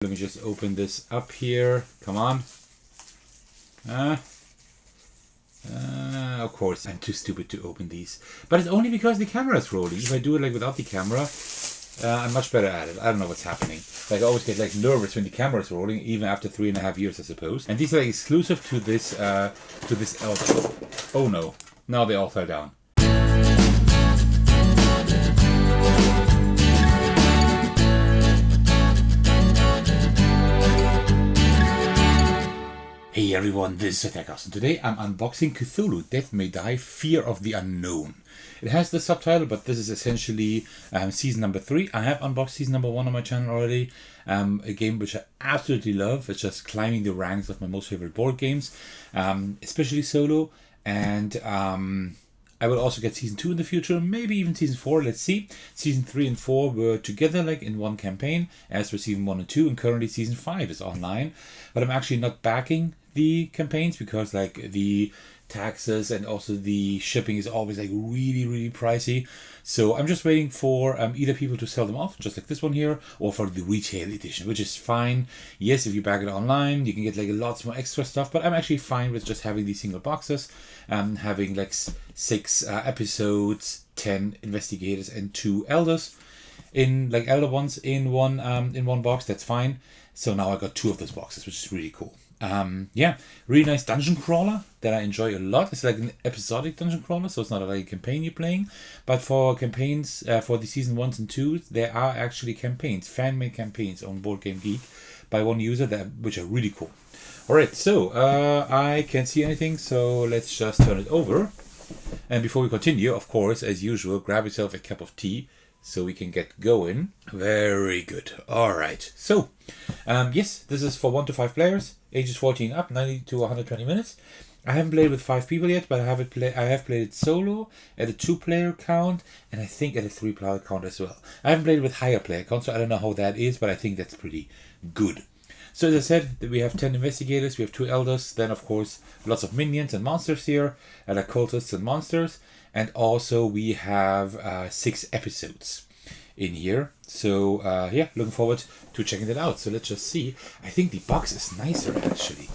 Let me just open this up here. Come on. Of course, I'm too stupid to open these. But it's only because the camera is rolling. If I do it like without the camera, I'm much better at it. I don't know what's happening. Like I always get like nervous when the camera is rolling, even after 3.5 years, I suppose. And these are like, exclusive to this album. Oh no! Now they all fell down. Hey everyone, this is Attackers, and today I'm unboxing Cthulhu, Death May Die, Fear of the Unknown. It has the subtitle, but this is essentially season number 3. I have unboxed season number 1 on my channel already. A game which I absolutely love. It's just climbing the ranks of my most favorite board games, especially solo. And I will also get season 2 in the future, maybe even season 4, let's see. Season 3 and 4 were together like in one campaign, as for season 1 and 2, and currently season 5 is online. But I'm actually not backing the campaigns because like the taxes and also the shipping is always like really pricey. So I'm just waiting for either people to sell them off, just like this one here, or for the retail edition, which is fine. Yes, if you back it online, you can get like lots more extra stuff, but I'm actually fine with just having these single boxes, having like 6 episodes, 10 investigators, and 2 elders in like elder ones in one box. That's fine. So now I got 2 of those boxes, which is really cool. Yeah, really nice dungeon crawler that I enjoy a lot. It's like an episodic dungeon crawler, so it's not like a campaign you're playing. But for campaigns, for the season 1s and 2s, there are actually campaigns, fan-made campaigns on BoardGameGeek by one user which are really cool. Alright, so I can't see anything, so let's just turn it over. And before we continue, of course, as usual, grab yourself a cup of tea so we can get going. Very good. Alright, so yes, this is for 1 to 5 players, ages 14 up, 90 to 120 minutes. I haven't played with 5 people yet, but I have played it solo at a 2-player count, and I think at a 3-player count as well. I haven't played it with higher player count, so I don't know how that is, but I think that's pretty good. So as I said, we have 10 investigators, we have 2 elders, then of course lots of minions and monsters here, like cultists and monsters, and also we have 6 episodes in here. So yeah, looking forward to checking that out. So let's just see. I think the box is nicer actually.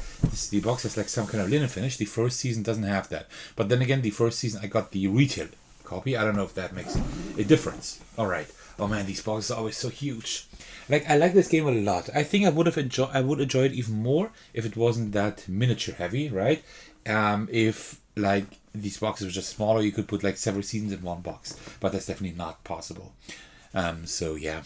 The box has like some kind of linen finish. The first season doesn't have that. But then again, the first season I got the retail copy. I don't know if that makes a difference. All right. Oh man, these boxes are always so huge. Like I like this game a lot. I think I would enjoy it even more if it wasn't that miniature heavy, right? If like these boxes were just smaller, you could put like several seasons in one box. But that's definitely not possible. So yeah,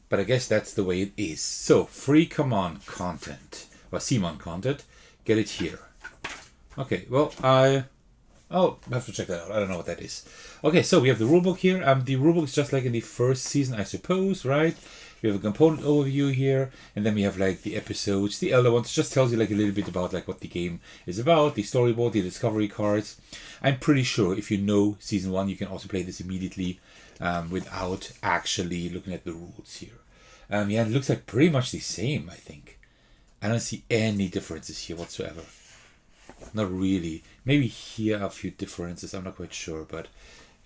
but I guess that's the way it is. So free CMON content, or CMON content, get it here. Okay, well I have to check that out. I don't know what that is. Okay, so we have the rulebook here. The rulebook is just like in the first season, I suppose, right? We have a component overview here, and then we have like the episodes, the elder ones. Just tells you like a little bit about like what the game is about, the storyboard, the discovery cards. I'm pretty sure if you know season 1, you can also play this immediately. Without actually looking at the rules here. Yeah, it looks like pretty much the same, I think. I don't see any differences here whatsoever. Not really. Maybe here are a few differences, I'm not quite sure, but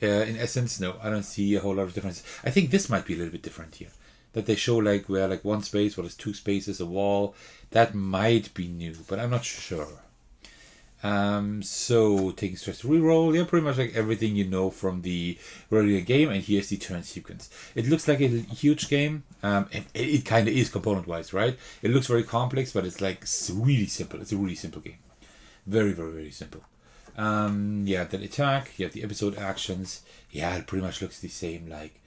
in essence, no, I don't see a whole lot of differences. I think this might be a little bit different here. That they show like where like 1 space, what is 2 spaces, a wall. That might be new, but I'm not sure. So taking stress reroll, yeah, pretty much like everything you know from the regular game, and here's the turn sequence. It looks like a huge game, and it kind of is component wise, right? It looks very complex, but it's like really simple. It's a really simple game, very simple. Yeah, then attack, you have the episode actions. Yeah, it pretty much looks the same like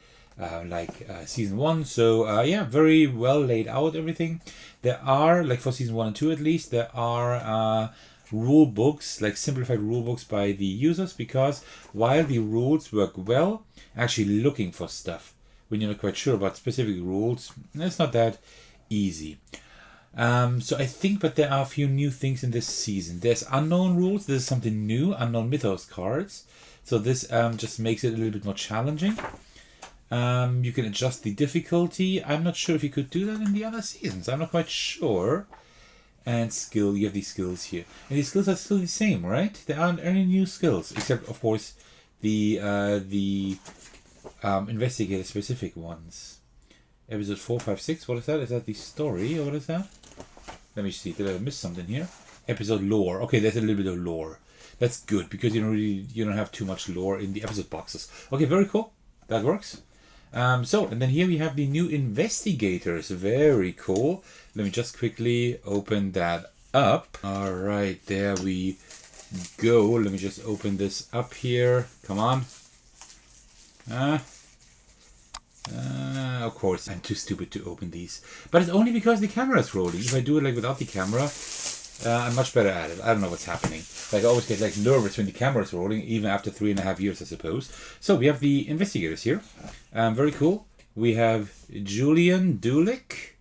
season 1. So yeah, very well laid out everything. There are like for season 1 and 2 at least, there are rule books, like simplified rule books by the users, because while the rules work well, actually looking for stuff when you're not quite sure about specific rules, it's not that easy. So I think, but there are a few new things in this season. There's unknown rules. This is something new, unknown mythos cards. So this just makes it a little bit more challenging. You can adjust the difficulty. I'm not sure if you could do that in the other seasons. I'm not quite sure. And skill, you have these skills here. And these skills are still the same, right? There aren't any new skills, except, of course, the investigator-specific ones. Episode 4, 5, 6. What is that? Is that the story or what is that? Let me see. Did I miss something here? Episode lore. Okay, there's a little bit of lore. That's good because you don't have too much lore in the episode boxes. Okay, very cool. That works. And then here we have the new investigators. Very cool. Let me just quickly open that up. All right, there we go. Let me just open this up here. Come on. Of course, I'm too stupid to open these. But it's only because the camera is rolling. If I do it like without the camera, I'm much better at it. I don't know what's happening. Like I always get like nervous when the camera is rolling, even after 3.5 years, I suppose. So we have the investigators here. Very cool. We have Julian Dulick.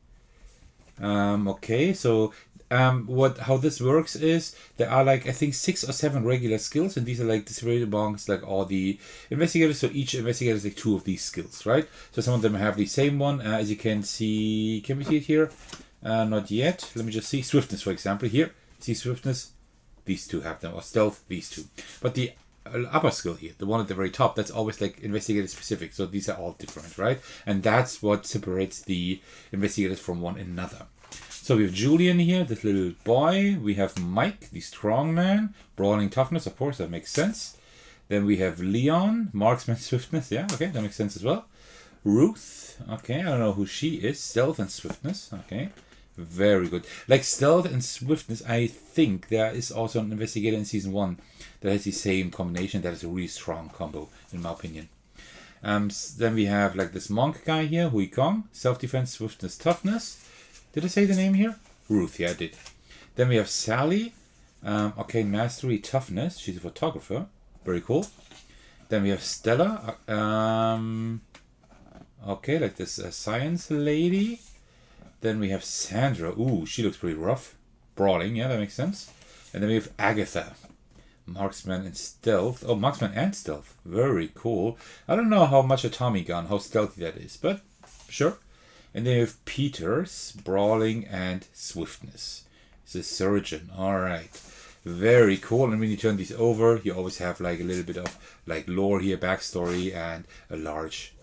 Okay, so how this works is there are like I think 6 or 7 regular skills, and these are like distributed amongst like all the investigators. So each investigator has like 2 of these skills, right? So some of them have the same one, as you can see. Can we see it here? Not yet. Let me just see swiftness, for example. Here, see swiftness. These 2 have them, or stealth. These 2, but the upper skill here, the one at the very top, that's always like investigator specific. So these are all different, right? And that's what separates the investigators from one another. So we have Julian here, this little boy. We have Mike, the strong man. Brawling toughness, of course, that makes sense. Then we have Leon, marksman swiftness. Yeah, okay, that makes sense as well. Ruth, okay, I don't know who she is. Stealth and swiftness, okay. Very good. Like stealth and swiftness, I think there is also an investigator in season 1 that has the same combination. That is a really strong combo, in my opinion. Then we have like this monk guy here, Hui Kong. Self-defense, swiftness, toughness. Did I say the name here? Ruth, yeah, I did. Then we have Sally. Okay, mastery, toughness. She's a photographer. Very cool. Then we have Stella. Okay, like this science lady. Then we have Sandra. Ooh, she looks pretty rough. Brawling, yeah, that makes sense. And then we have Agatha. Marksman and stealth. Oh, marksman and stealth. Very cool. I don't know how much a Tommy gun, how stealthy that is, but sure. And then you have Peters, brawling and swiftness. He's a surgeon. All right. Very cool. And when you turn these over, you always have like a little bit of like lore here, backstory, and a large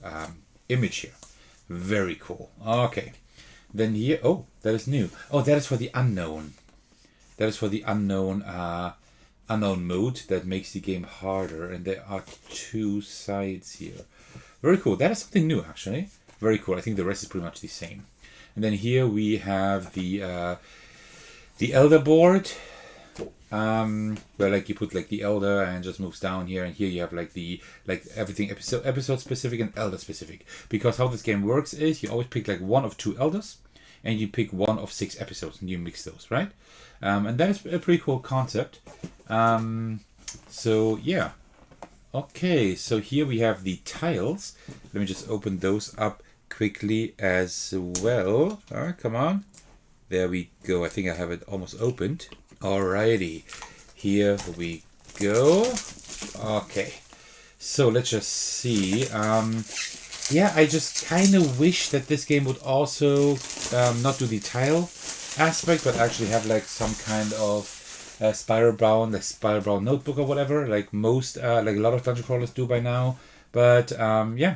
image here. Very cool. Okay. Then here, oh, that is new. Oh, that is for the unknown. That is for the unknown mode that makes the game harder. And there are 2 sides here. Very cool. That is something new, actually. Very cool. I think the rest is pretty much the same. And then here we have the elder board, where like you put like the elder and just moves down here, and here you have like everything episode specific and elder specific. Because how this game works is you always pick like 1 of 2 elders, and you pick 1 of 6 episodes, and you mix those, right? And that is a pretty cool concept. So yeah. Okay, so here we have the tiles. Let me just open those up quickly as well. All right, come on. There we go. I think I have it almost opened. Alrighty, here we go. Okay, so let's just see. Yeah, I just kind of wish that this game would also not do the tile aspect, but actually have like some kind of spiral bound notebook or whatever, like most like a lot of dungeon crawlers do by now. But yeah,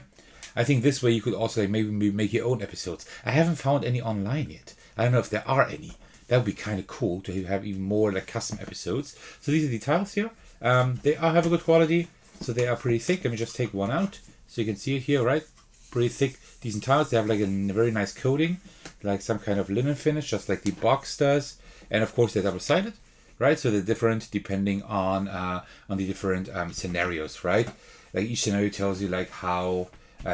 I think this way you could also like maybe make your own episodes. I haven't found any online yet. I don't know if there are any. That would be kind of cool to have even more like custom episodes. So these are the tiles here. They have a good quality, so they are pretty thick. Let me just take one out so you can see it here, right? Pretty thick, decent tiles. They have like a very nice coating, like some kind of linen finish, just like the box does. And of course they're double-sided, right? So they're different depending on the different scenarios, right? Like each scenario tells you like how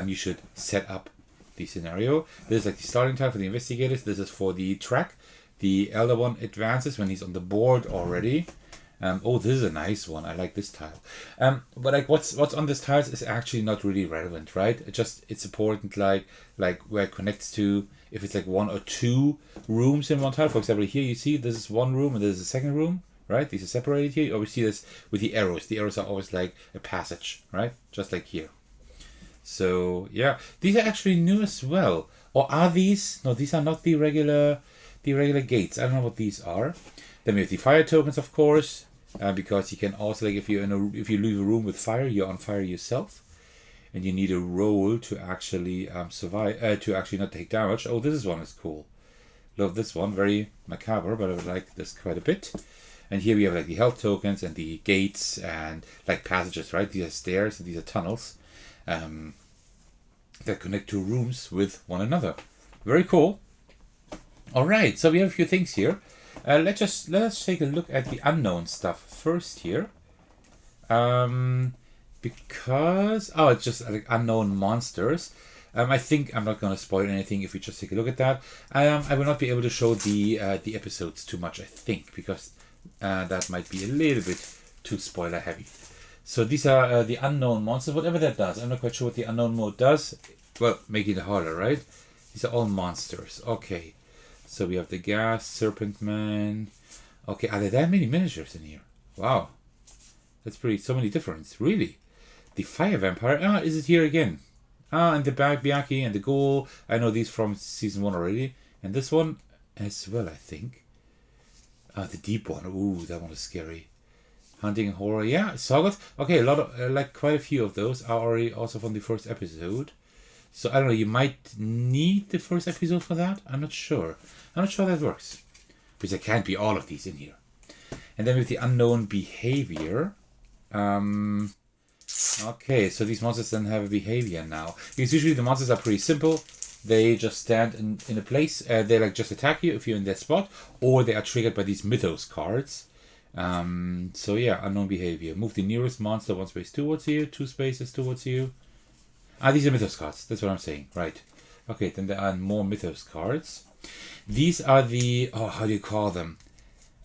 you should set up the scenario. This is like the starting tile for the investigators. This is for the track. The elder one advances when he's on the board already. Oh, this is a nice one. I like this tile. But like what's on this tiles is actually not really relevant, right? It's important like where it connects to, if it's like 1 or 2 rooms in one tile. For example, here you see this is one room and this is a second room, right? These are separated here. You always see this with the arrows. The arrows are always like a passage, right? Just like here. So yeah, these are actually new as well. Or are these? No, these are not the regular gates. I don't know what these are. Then we have the fire tokens, of course, because you can also like if you leave a room with fire, you're on fire yourself. and you need a roll to actually survive, to actually not take damage. Oh, this one is cool. Love this one. Very macabre, but I would like this quite a bit. And here we have like the health tokens and the gates and like passages, right? These are stairs and these are tunnels that connect two rooms with one another. Very cool. All right, so we have a few things here. Let us take a look at the unknown stuff first here. Because it's just like unknown monsters. I think I'm not going to spoil anything if we just take a look at that. I will not be able to show the episodes too much, I think, because that might be a little bit too spoiler heavy. So these are the unknown monsters, whatever that does. I'm not quite sure what the unknown mode does. Well, making it harder, right? These are all monsters. Okay. So we have the gas, serpent man. Okay, are there that many miniatures in here? Wow. That's pretty, so many different, really. The fire vampire, is it here again? And the Biaki and the ghoul. I know these from season 1 already. And this one as well, I think. The deep one. Ooh, that one is scary. Hunting horror. Yeah, Sagat. Okay, a lot of, like quite a few of those are already also from the first episode. So I don't know, you might need the first episode for that. I'm not sure. I'm not sure how that works. Because there can't be all of these in here. And then with the unknown behavior. Okay, so these monsters then have a behavior now. Because usually the monsters are pretty simple. They just stand in a place. They like just attack you if you're in their spot. Or they are triggered by these mythos cards. So yeah, unknown behavior. Move the nearest monster 1 space towards you. 2 spaces towards you. These are mythos cards. That's what I'm saying. Right. Okay, then there are more mythos cards. These are the... Oh, how do you call them?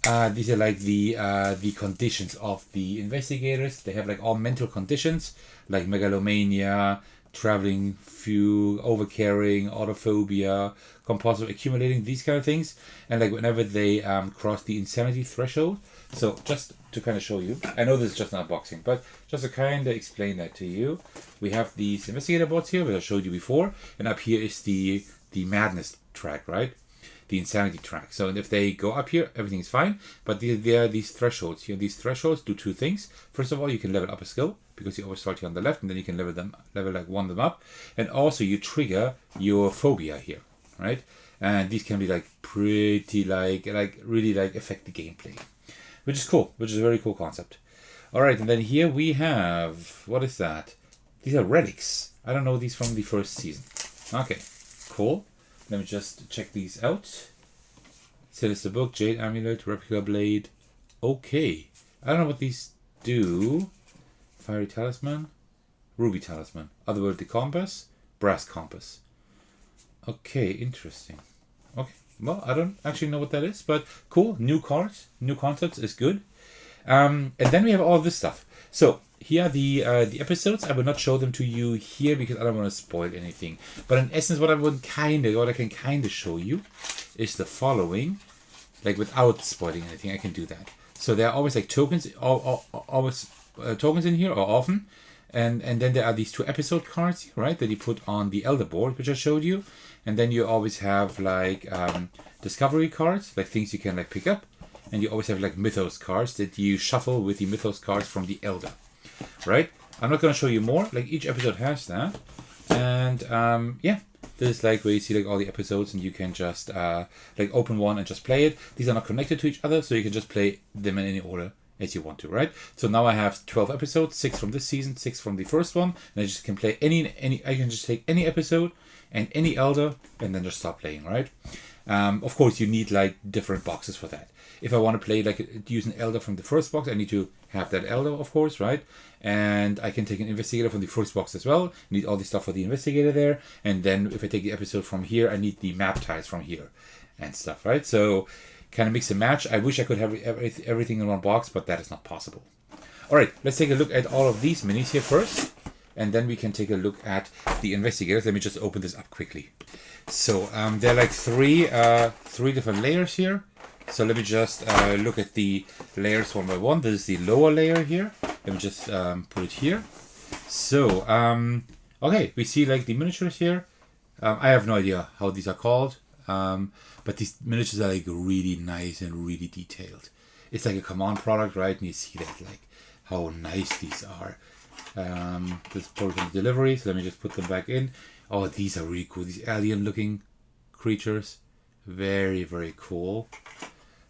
These are like the conditions of the investigators. They have like all mental conditions, like megalomania, traveling fugue, overcarrying, autophobia, compulsive accumulating, these kind of things. And like whenever they cross the insanity threshold. So just to kind of show you, I know this is just an unboxing, but just to kind of explain that to you, we have these investigator boards here, which I showed you before, and up here is the madness track, right? The insanity track. So if they go up here, everything's fine. But there are these thresholds here. These thresholds do 2 things. First of all, you can level up a skill because you always start here on the left, and then you can level like one them up. And also you trigger your phobia here, right? And these can be like pretty like really like affect the gameplay, which is cool, which is a very cool concept. All right, and then here we have, what is that? These are relics. I don't know these from the first season. Okay, cool. Let me just check these out. Sinister Book, Jade Amulet, Replica Blade. Okay. I don't know what these do. Fiery Talisman. Ruby Talisman. Otherworldly Compass. Brass Compass. Okay, interesting. Okay. Well, I don't actually know what that is, but cool. New cards. New concepts is good. And then we have all this stuff. So, here are the episodes. I will not show them to you here because I don't want to spoil anything. But in essence, what I can kind of show you is the following. Like without spoiling anything, I can do that. So there are always like tokens, always tokens in here, or often. And then there are these 2 episode cards, right, that you put on the Elder board, which I showed you. And then you always have like discovery cards, like things you can like pick up. And you always have like mythos cards that you shuffle with the mythos cards from the Elder. Right? I'm not going to show you more. Like each episode has that. And yeah, this is like where you see like all the episodes and you can just like open one and just play it. These are not connected to each other, so you can just play them in any order as you want to, right? So now I have 12 episodes, 6 from this season, 6 from the first one, and I just can play any I can just take any episode and any Elder and then just stop playing, right? Of course, you need like different boxes for that. If I want to play like use an Elder from the first box, I need to have that Elder, of course, right? And I can take an investigator from the first box as well. Need all the stuff for the investigator there. And then if I take the episode from here, I need the map tiles from here and stuff, right? So kind of mix and match. I wish I could have everything in one box, but that is not possible. All right, let's take a look at all of these minis here first. And then we can take a look at the investigators. Let me just open this up quickly. So there are like three different layers here. So let me just look at the layers one by one. This is the lower layer here. Let me just put it here. So, okay, we see like the miniatures here. I have no idea how these are called. But these miniatures are like really nice and really detailed. It's like a CMON product, right? And you see that like how nice these are. This is Portugal delivery, so let me just put them back in. Oh, these are really cool. These alien looking creatures. Very, very cool.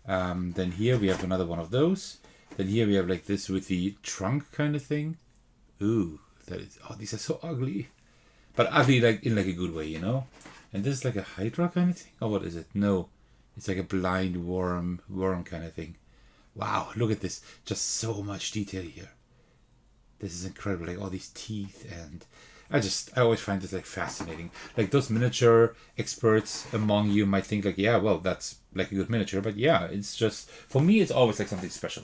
Then here we have another one of those. Then here we have like this with the trunk kind of thing. Ooh, that is, oh, these are so ugly. But ugly like in like a good way, you know? And this is like a hydra kind of thing? Or what is it? No. It's like a blind worm kind of thing. Wow, look at this. Just so much detail here. This is incredible. Like all these teeth, and I always find this like fascinating. Like those miniature experts among you might think like, yeah, well, that's like a good miniature. But yeah, it's just, for me, it's always like something special.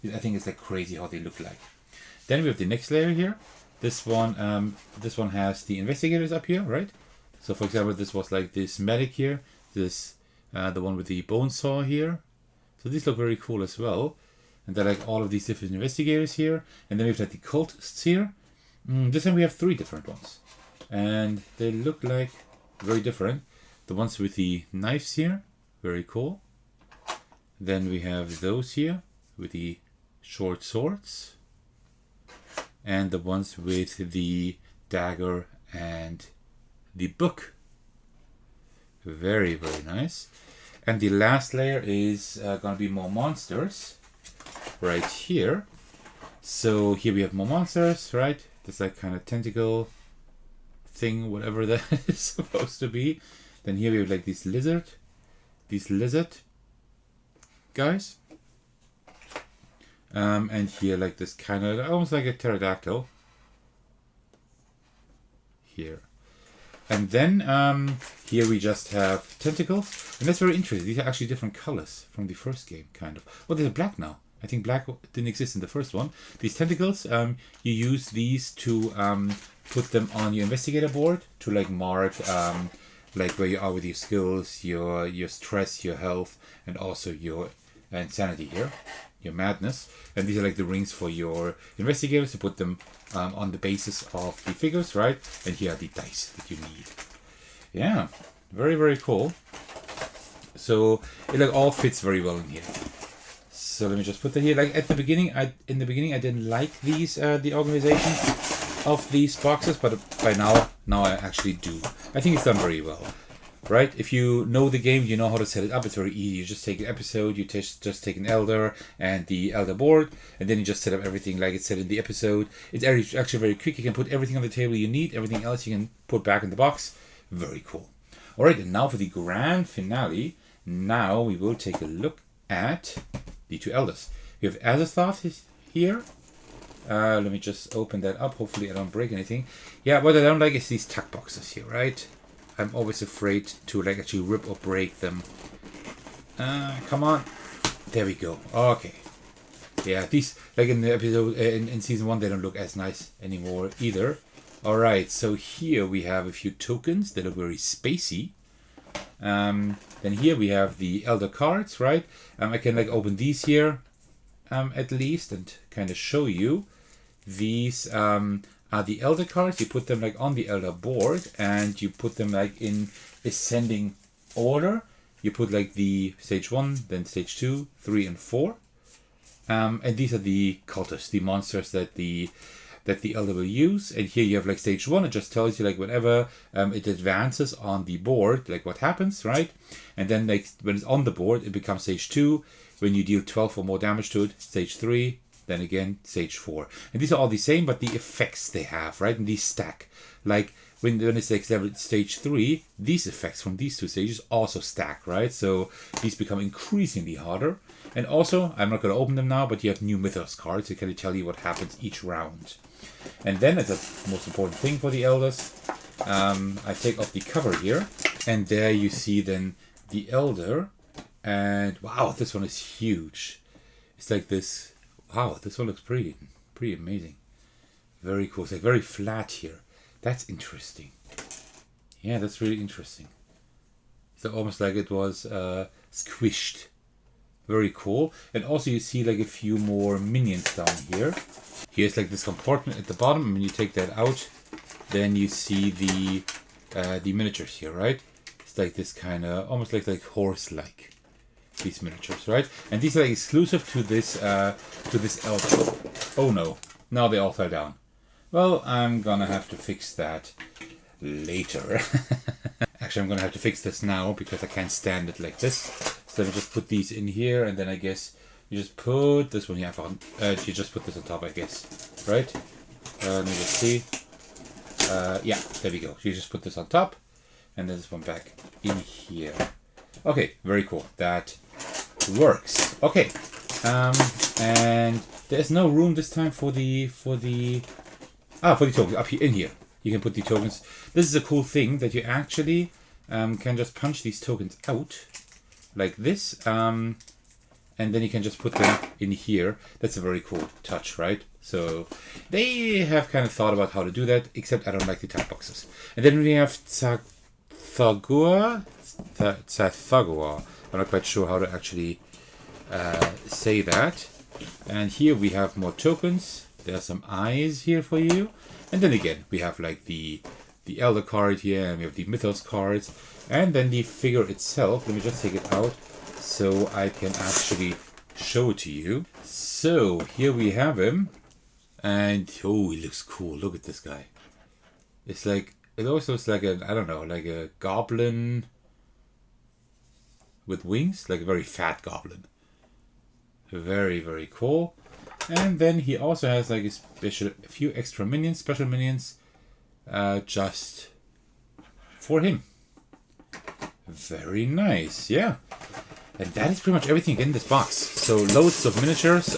I think it's like crazy how they look like. Then we have the next layer here. This one has the investigators up here, right? So for example, this was like this medic here, this the one with the bone saw here. So these look very cool as well. And they're like all of these different investigators here. And then we have like the cultists here. This time we have 3 different ones. And they look like very different. The ones with the knives here, very cool. Then we have those here with the short swords. And the ones with the dagger and the book. Very, very nice. And the last layer is going to be more monsters right here. So here we have more monsters, right? This like kind of tentacle thing, whatever that is supposed to be. Then here we have like these lizard guys. And here like this kind of almost like a pterodactyl here. And then here we just have tentacles, and that's very interesting. These are actually different colors from the first game, kind of. Well, they're black now. I think black didn't exist in the first one. These tentacles, you use these to put them on your investigator board to like mark like where you are with your skills, your stress, your health, and also your insanity here, your madness. And these are like the rings for your investigators to put them on the basis of the figures, right? And here are the dice that you need. Yeah, very, very cool. So it like all fits very well in here. So let me just put that here. Like at the beginning, in the beginning I didn't like these the organization of these boxes, but by now I actually do. I think it's done very well. Right? If you know the game, you know how to set it up. It's very easy. You just take an episode, you just take an elder and the elder board, and then you just set up everything like it's said in the episode. It's actually very quick. You can put everything on the table you need. Everything else you can put back in the box. Very cool. Alright, and now for the grand finale. Now we will take a look at the 2 elders. We have Azathoth here. Let me just open that up. Hopefully I don't break anything. Yeah, what I don't like is these tuck boxes here, right? I'm always afraid to like actually rip or break them. Come on. There we go. Okay. Yeah, these like in the episode in season 1 they don't look as nice anymore either. Alright, so here we have a few tokens that look very spacey. Then here we have the elder cards, right? I can like open these here at least and kind of show you. These are the elder cards. You put them like on the elder board and you put them like in ascending order. You put like the stage 1, then stage 2, 3 and 4. And these are the cultists, the monsters that the elder will use. And here you have like stage 1. It just tells you like whenever it advances on the board, like what happens, right? And then like when it's on the board, it becomes stage 2. When you deal 12 or more damage to it, stage 3. Then again, stage 4. And these are all the same, but the effects they have, right? And these stack. Like when it's like level stage 3, these effects from these 2 stages also stack, right? So these become increasingly harder. And also, I'm not going to open them now, but you have new mythos cards to kind of tell you what happens each round. And then, as the most important thing for the elders, I take off the cover here, and there you see then the elder. And wow, this one is huge. It's like this. Wow, this one looks pretty amazing. Very cool. It's like very flat here. That's interesting. Yeah, that's really interesting. So almost like it was squished. Very cool. And also you see like a few more minions down here. Here's like this compartment at the bottom. And when you take that out, then you see the miniatures here, right? It's like this kind of almost like horse-like. These miniatures, right? And these are like exclusive to this elder. Oh no! Now they all fell down. Well, I'm gonna have to fix that later. Actually, I'm gonna have to fix this now because I can't stand it like this. So let me just put these in here, and then I guess you just put this one here on. You just put this on top, I guess, right? Let me just see. Yeah, there we go. You just put this on top, and then this one back in here. Okay, very cool. That works. Okay, and there's no room this time for the tokens up here in here. You can put the tokens. This is a cool thing that you actually can just punch these tokens out like this, and then you can just put them in here. That's a very cool touch, right? So they have kind of thought about how to do that, except I don't like the type boxes. And then we have Tsagua. I'm not quite sure how to actually say that. And here we have more tokens. There are some eyes here for you. And then again, we have like the Elder card here, and we have the Mythos cards. And then the figure itself. Let me just take it out so I can actually show it to you. So here we have him. And oh, he looks cool. Look at this guy. It's like, it also looks like a, I don't know, like a goblin with wings, like a very fat goblin. Very, very cool. And then he also has like a few extra minions, special minions, just for him. Very nice, yeah. And that is pretty much everything in this box. So loads of miniatures.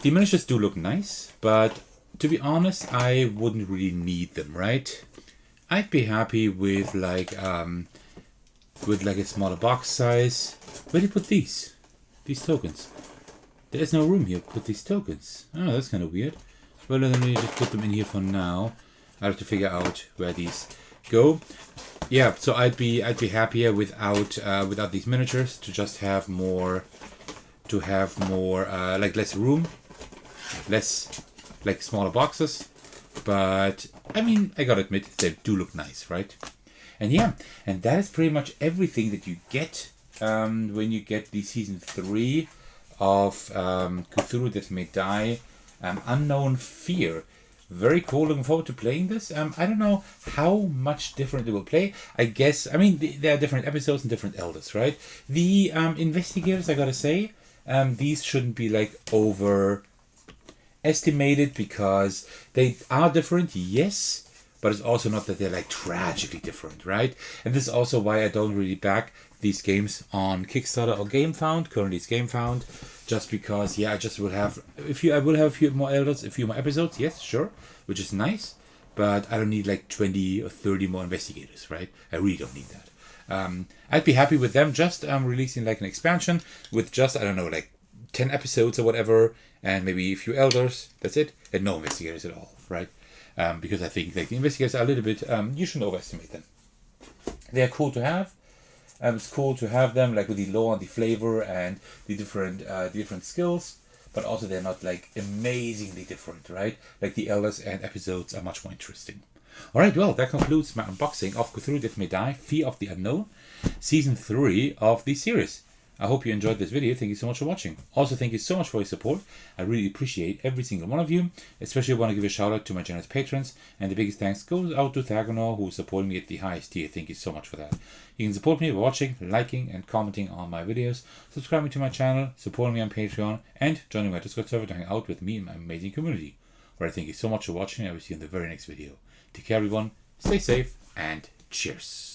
The miniatures do look nice, but to be honest, I wouldn't really need them, right? I'd be happy with like a smaller box size. Where do you put these? These tokens. There's no room here to put these tokens. Oh, that's kind of weird. Well, let me just put them in here for now. I have to figure out where these go. Yeah, so I'd be happier without these miniatures, to just have more, like less room, less like smaller boxes. But I mean, I gotta admit, they do look nice, right? And yeah, and that is pretty much everything that you get when you get the season 3 of Cthulhu Death May Die, Unknown Fear. Very cool. Looking forward to playing this. I don't know how much different it will play. I guess, I mean, there are different episodes and different elders, right? The investigators, I gotta say, these shouldn't be like overestimated, because they are different, yes, but it's also not that they're like tragically different, right? And this is also why I don't really back these games on Kickstarter or GameFound. Currently it's GameFound, just because, yeah, I just will have, I will have a few more elders, a few more episodes, yes, sure, which is nice, but I don't need like 20 or 30 more investigators, right? I really don't need that. I'd be happy with them just releasing like an expansion with just, I don't know, like 10 episodes or whatever, and maybe a few elders, that's it, and no investigators at all, right? Because I think like the investigators are a little bit, you shouldn't overestimate them. They're cool to have. It's cool to have them like with the lore and the flavor and the different skills, but also they're not like amazingly different, right? Like the elders and episodes are much more interesting. Alright, well, that concludes my unboxing of Cthulhu Death May Die, Fear of the Unknown, Season 3 of the series. I hope you enjoyed this video. Thank you so much for watching. Also, thank you so much for your support. I really appreciate every single one of you. Especially want to give a shout out to my generous patrons. And the biggest thanks goes out to Thagonor, who is supporting me at the highest tier. Thank you so much for that. You can support me by watching, liking, and commenting on my videos, subscribing to my channel, supporting me on Patreon, and joining my Discord server to hang out with me and my amazing community. Alright, thank you so much for watching. I will see you in the very next video. Take care, everyone. Stay safe, and cheers.